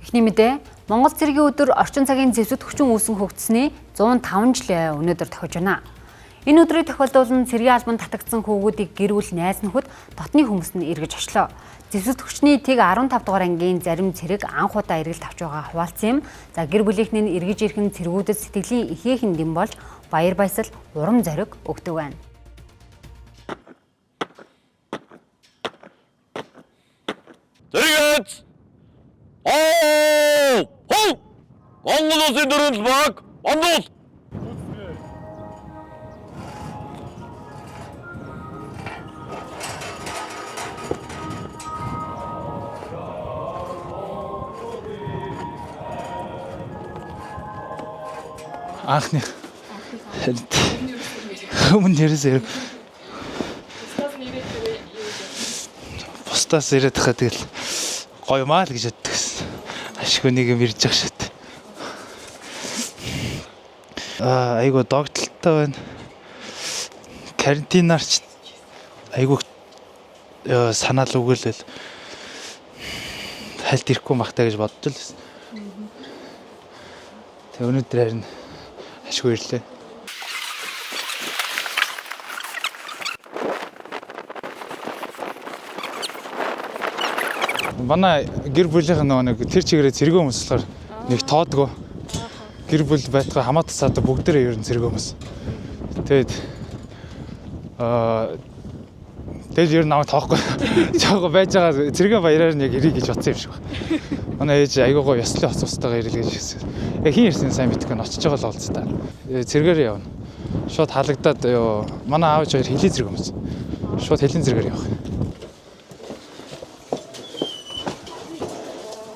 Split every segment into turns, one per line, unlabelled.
Эхний мэдээ Монгол цэргийн өдөр орчин цагийн зэвсэд хүчин үүсэн хөгжсөний 105 жил өнөөдөр тохиж байна. Энэ өдрийг тохиолдуулан цэргийн албанд татагдсан хүүгүүдийг гэр бүл найз нөхөд дотны хүмүүс нь эргэж очлоо. Зэвсэд хүчний тэг 15 дугаар ангийн зарим цэрэг анх удаа эргэлт авч байгаа хуваалцсан юм. За гэр бүлийнхэн нь эргэж ирэх нь цэргүүдэд сэтгэлийн ихээхэн дэм болж баяр баясгал, урам зориг өгдөг байна.
Зэрэгц! Хоо! Монгол улсын дөрөв баг ондол!
Анхны өмнө нэрээс бусдаас ирээд хаа тэгэл гоё маа л гэж боддог гэсэн. Ашгүй нэг юм ирж явах шат. Айгу догтлолтой байна. Карантинаар ч айгу санаал өгөөлөл хальт ирэхгүй махтаа гэж боддоо л байсан. Тэг өнөөдөр харин ашгүй ирлээ. Манай гэр бүлийнх нь нэг тэр чигээрээ цэрэг хүмүүс болохоор нэг тоодгоо. Гэр бүл байтгаа хамаа тасаад бүгдээрээ ер нь цэрэг хүмүүс. Тэгээд тэгэл ер нь намайг тоохгүй. Жаагаа байж байгаа цэрэгээ баяраар нь яг ирэх гэж бодсон юм шиг байна. Манай ээж айгуугаа ёслын хоцостойгоо ирэл гэж хэлсэн. Яг хин ирсэн сайн мэдгүй нь очиж байгаа л болц та. Цэргээр явна. Шууд халагдаад манай аав хоёр хилийн цэрэг хүмүүс. Шууд хилийн цэрэгээр явах.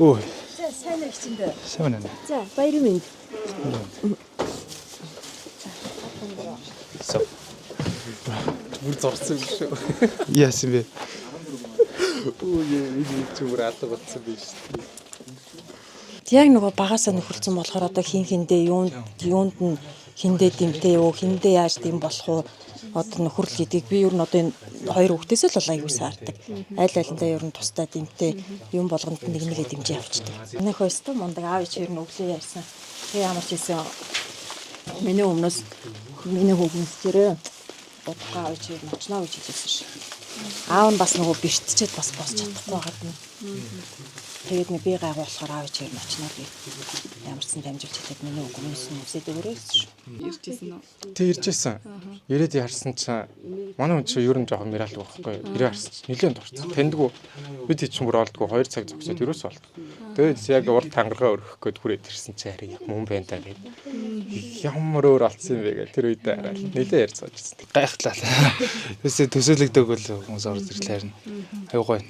Ой.
За сайн нэг чиндээ.
Сайн байна.
За баяр минь.
Бүр зорцсон юм шүү.
Яасан бэ?
Энэ зүгээр алга болсон биш.
Яг нөгөө багасаа нөхөрцөн болохоор одоо хин хиндээ юунд нь хиндээ дэмтэй юу хиндээ яаж дэм болох уу одоо нөхөрл гэдгийг би ер нь одоо энэ хоёр хүүхдээсээ л аюу саардаг. Аль алиндаа ер нь тусдаа дэмтэй юм болгонд нэг нэгэ дэмжиж авчдаг. Энэх өстө мундаг аав ич ер нь өглөө ярьсан. Тэгээ ямар ч хэлсэн миний өмнөөс миний хүүхнээс тэрэ бодгаа аав ич ер нь очноо гэж хэлсэн шээ. Аав нь бас нөгөө бэртчихэд бас босч чадахгүй гадна. Тэгээд би гайгүй болохоор аав ич ер нь очноо би ямар ч сан дамжуулж хэлээд миний өгөөс нь үсээд өгөрөөс шүү.
Иржсэн үү? Тэг иржсэн. Ирээд харсан чинь манай хүн чинь ер нь жоохон мирал байхгүй. Ирээ харсан чинь нэлээд дурцсан. Тэндгүү бид чинь бүр олдгоо 2 цаг зогсоод ерөөсөө олд. Тэгээд яг урд тангараа өргөх гээд хүрээд ирсэн чинь харин мөн байна даа гээд. Ямар өөр олцсон юм бэ гэж тэр үедээ хараад нэлээд ярьж суучихсан.
Гайхлаа. Тэсээ төсөөлөгдөг бол хүмүүс орж ирлээ харин. Аюу гоё.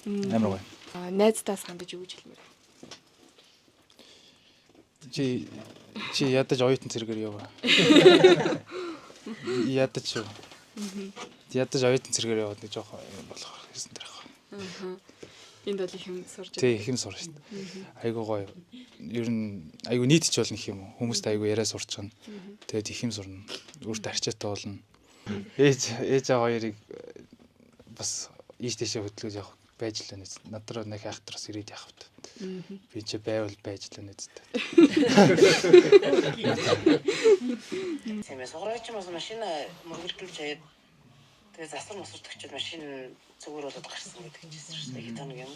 Амар гоё.
Найздаас хандаж юу гэж хэлмээр.
Чи ядаж оюутан цэргээр яваа. Ядаж юу? Ядаж оюутан цэргээр яваад нэг жоох юм болохоор хэлсэн дээр аа.
Энд бол их юм сурж
Тэг их юм сурна шүү дээ. Айгуу гоё. Ер нь айгуу нийтч болно гэх юм уу? Хүмүүст айгуу яриа сурч чана. Тэгээд их юм сурна. Өөртөө арчаатай болно. Ээж хоёрыг бас ийш тийшээ хөдөлгөж явах байж л байна. Надраа нэг айхтраас ирээд явах та. Би ч байвал байж л байна үстэ.
Сэмээс сурагч юм уу машина мөргөлж хаяад тэгээ засвар мосордогч машин зүгээр болоод гарсан гэдэг чинь хэдэн нэг юм.